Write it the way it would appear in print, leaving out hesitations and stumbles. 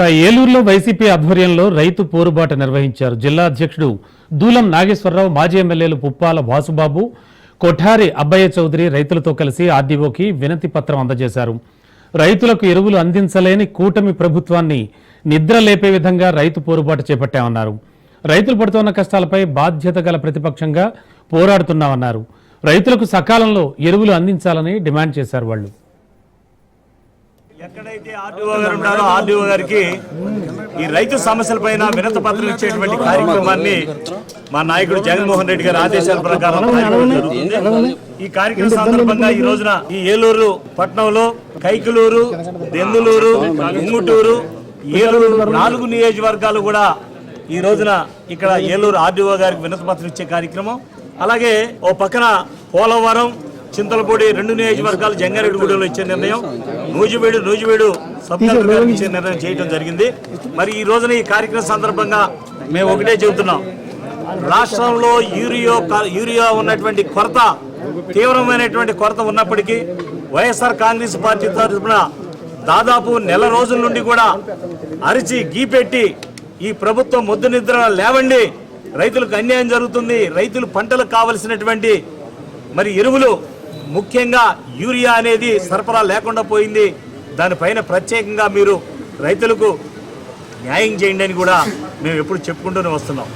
ఏలూరులో వైసీపీ ఆధ్వర్యంలో రైతు పోరుబాట నిర్వహించారు. జిల్లా అధ్యక్షుడు దూలం నాగేశ్వరరావు, మాజీ ఎమ్మెల్యేలు పుప్పాల వాసుబాబు, కొఠారి అబ్బయ్య చౌదరి రైతులతో కలిసి ఆర్డీఓకి వినతి పత్రం అందజేశారు. రైతులకు ఎరువులు అందించలేని కూటమి ప్రభుత్వాన్ని నిద్ర లేపే విధంగా రైతు పోరుబాట చేపట్టామన్నారు. రైతులు పడుతున్న కష్టాలపై బాధ్యత గల ప్రతిపక్షంగా పోరాడుతున్నామన్నారు. రైతులకు సకాలంలో ఎరువులు అందించాలని డిమాండ్ చేశారు. వాళ్ళు ఎక్కడైతే ఆర్డీఓ గారు ఉంటారో ఆర్డీఓ గారికి ఈ రైతు సమస్యలపైన వినతి పత్రం ఇచ్చేటువంటి కార్యక్రమాన్ని మా నాయకుడు జగన్మోహన్ రెడ్డి గారి ఆదేశాల ప్రకారం జరుగుతుంది. ఈ కార్యక్రమం సందర్భంగా ఈ రోజున ఈ ఏలూరు పట్టణంలో కైకలూరు, దెందులూరు, ఉంగుటూరు, ఏలూరు 4 నియోజకవర్గాలు కూడా ఈ రోజున ఇక్కడ ఏలూరు ఆర్డీఓ గారికి వినతి పత్రం ఇచ్చే కార్యక్రమం, అలాగే ఓ పక్కన పోలవరం, చింతలపూడి 2 నియోజకవర్గాలు జంగారెడ్డిగూడెంలో ఇచ్చే నిర్ణయం, నూజివీడు సబ్ కలెక్టర్ గారికి ఇచ్చే నిర్ణయం చేయడం జరిగింది. మరి ఈ రోజున ఈ కార్యక్రమం సందర్భంగా మేము ఒకటే చెబుతున్నాం, రాష్ట్రంలో యూరియా ఉన్నటువంటి కొరత, తీవ్రమైనటువంటి కొరత ఉన్నప్పటికీ వైఎస్ఆర్ కాంగ్రెస్ పార్టీ తరఫున దాదాపు నెల రోజుల నుండి కూడా అరిచి గీపెట్టి ఈ ప్రభుత్వం మొద్దు నిద్ర లేవండి, రైతులకు అన్యాయం జరుగుతుంది, రైతులు పంటలకు కావలసినటువంటి మరి ఎరువులు ముఖ్యంగా యూరియా అనేది సరఫరా లేకుండా పోయింది, దానిపైన ప్రత్యేకంగా మీరు రైతులకు న్యాయం చేయండి అని కూడా మేము ఎప్పుడు చెప్పుకుంటూనే వస్తున్నాం.